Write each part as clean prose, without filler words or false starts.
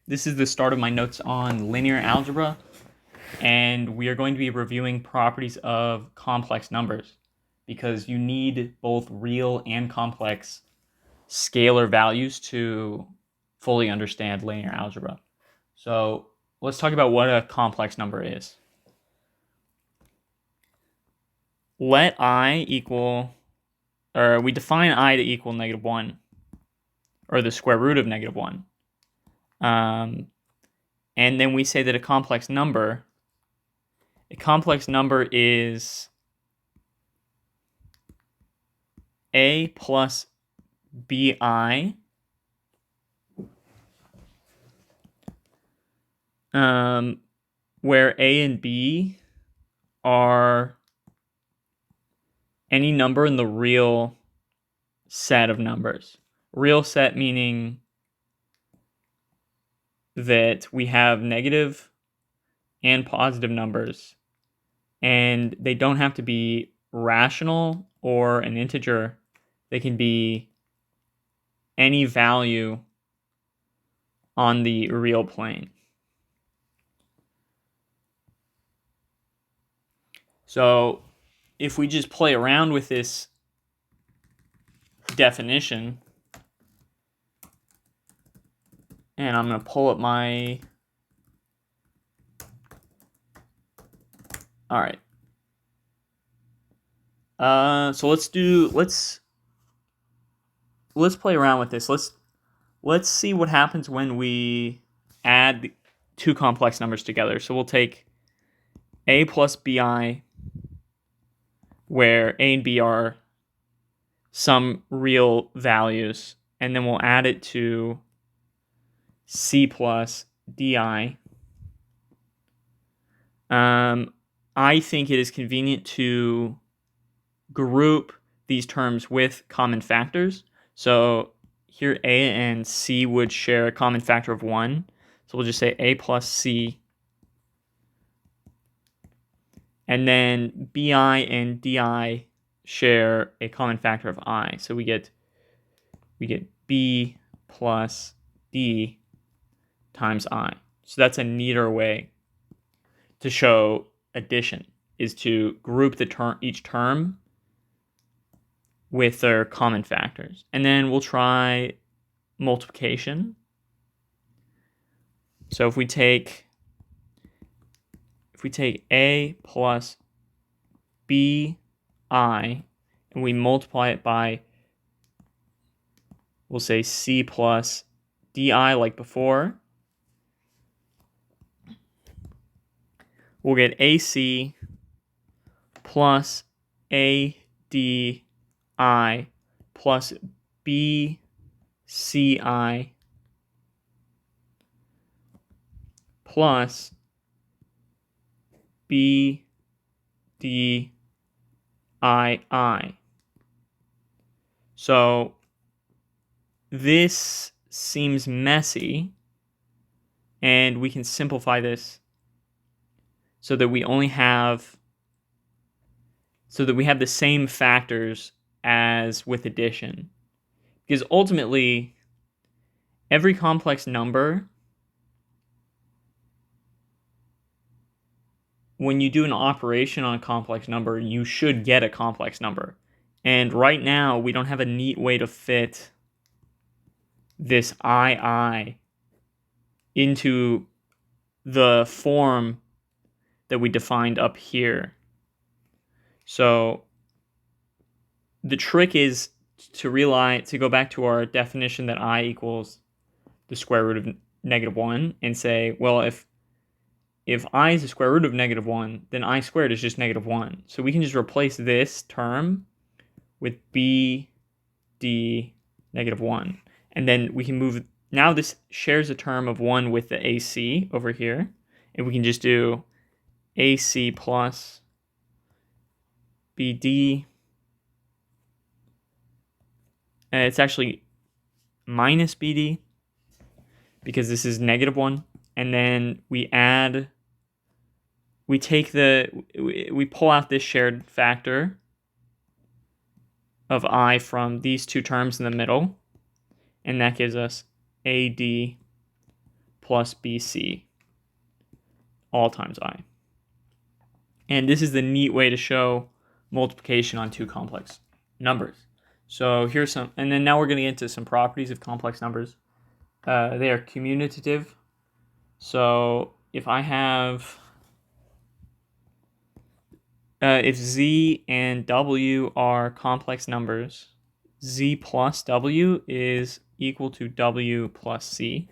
This is the start of my notes on linear algebra, and we are going to be reviewing properties of complex numbers because you need both real and complex scalar values to fully understand linear algebra. So let's talk about what a complex number is. Let I equal, or we define I to equal -1, or the square root of -1. And then we say that a complex number is a plus bi, where a and b are any number in the real set of numbers. Real set meaning that we have negative and positive numbers, and they don't have to be rational or an integer. They can be any value on the real plane. So if we just play around with this definition, and I'm going to pull up my... All right. So let's play around with this. Let's see what happens when we add two complex numbers together. So we'll take a plus bi, where a and b are some real values, and then we'll add it to c plus di. I think it is convenient to group these terms with common factors. So here a and c would share a common factor of 1. So we'll just say a plus c. And then bi and di share a common factor of I. So we get b plus d times I. So that's a neater way to show addition, is to group each term with their common factors. And then we'll try multiplication. So if we take a plus bi and we multiply it by, we'll say c plus di like before, we'll get ac plus adi plus bci plus bdii. So this seems messy, and we can simplify this so that we have the same factors as with addition. Because ultimately, every complex number, when you do an operation on a complex number, you should get a complex number. And right now, we don't have a neat way to fit this I into the form that we defined up here. So the trick is to go back to our definition that I equals the square root of -1 and say, well, if I is the square root of -1, then I squared is just -1. So we can just replace this term with b d -1. And then we can move, now this shares a term of 1 with the ac over here. And we can just do ac plus bd. And it's actually minus bd because this is -1. And then we pull out this shared factor of I from these two terms in the middle, and that gives us AD plus BC, all times I. And this is the neat way to show multiplication on two complex numbers. So here's some, and then now we're going to get into some properties of complex numbers. They are commutative. So if I have, if Z and W are complex numbers, Z plus W is equal to W plus C.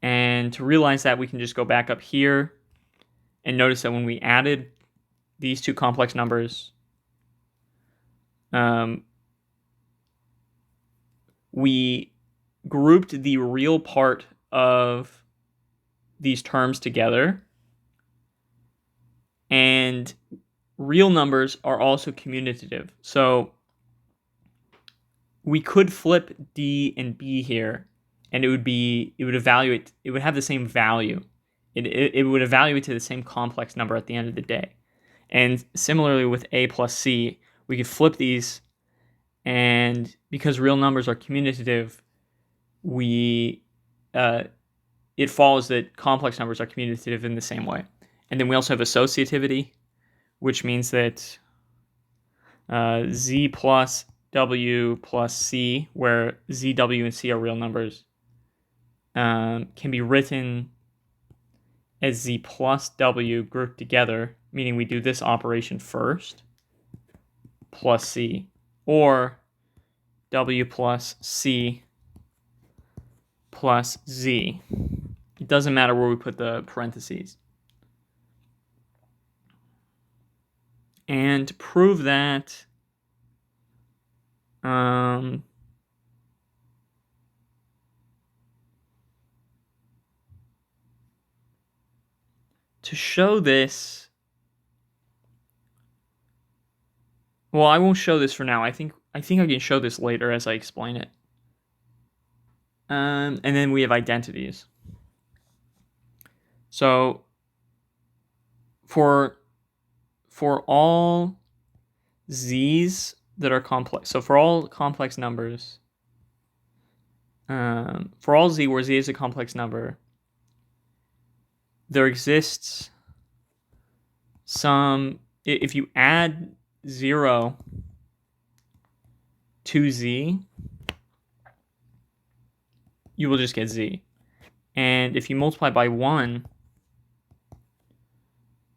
And to realize that, we can just go back up here and notice that when we added these two complex numbers, we grouped the real part of these terms together, and real numbers are also commutative. So we could flip D and B here, and it would have the same value. It would evaluate to the same complex number at the end of the day. And similarly with A plus C, we could flip these, and because real numbers are commutative, it follows that complex numbers are commutative in the same way. And then we also have associativity, which means that Z plus W plus C, where Z, W, and C are real numbers, can be written as Z plus W grouped together, meaning we do this operation first, plus C, or W plus C plus Z. It doesn't matter where we put the parentheses. And to prove that, to show this, well, I won't show this for now. I think I can show this later as I explain it. And then we have identities. So for all Z's that are complex, so for all complex numbers, for all Z where Z is a complex number, there exists some, if you add 0 to Z, you will just get Z. And if you multiply by 1,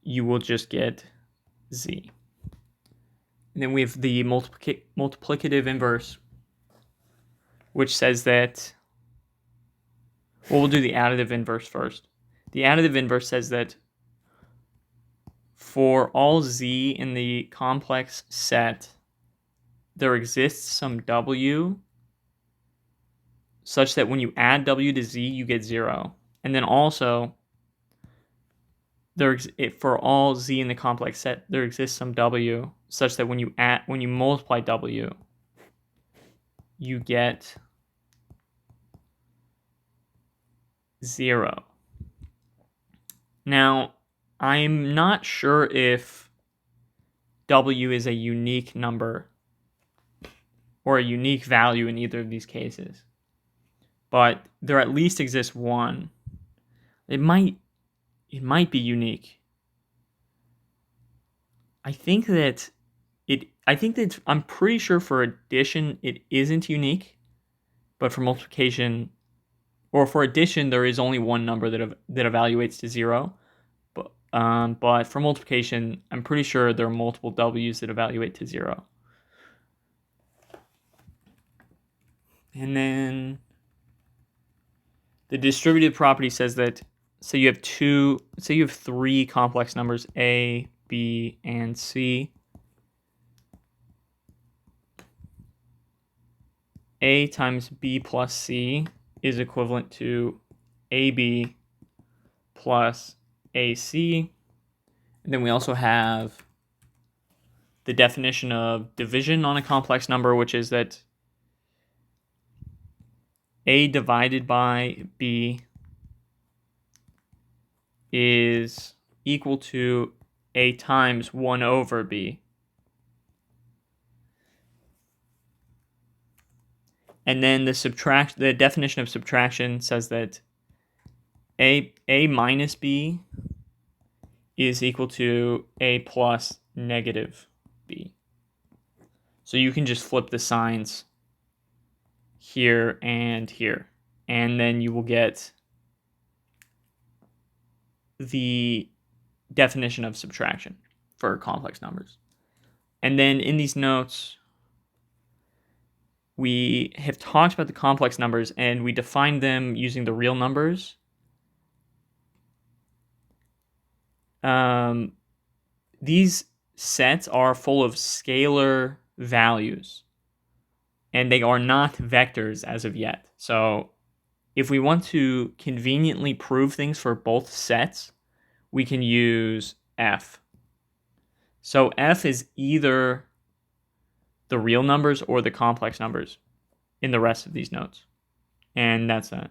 you will just get Z. And then we have the multiplicative inverse, which says that, well, we'll do the additive inverse first. The additive inverse says that for all Z in the complex set, there exists some W such that when you add W to Z, you get 0. And then also, for all Z in the complex set, there exists some W such that when you multiply W, you get 0. Now, I'm not sure if W is a unique number or a unique value in either of these cases, but there at least exists one. It might be unique. I'm pretty sure for addition it isn't unique, but for multiplication, or for addition, there is only one number that evaluates to 0. But for multiplication, I'm pretty sure there are multiple W's that evaluate to 0. And then the distributive property says that, say you have 3 complex numbers, A, B, and C. A times B plus C is equivalent to AB plus AC. And then we also have the definition of division on a complex number, which is that A divided by B is equal to A times 1 over B. And then the definition of subtraction says that a minus b is equal to a plus negative b. So you can just flip the signs here and here, and then you will get the definition of subtraction for complex numbers. And then in these notes, we have talked about the complex numbers, and we defined them using the real numbers. These sets are full of scalar values, and they are not vectors as of yet. So if we want to conveniently prove things for both sets, we can use f. So f is either the real numbers or the complex numbers in the rest of these notes. And that's that.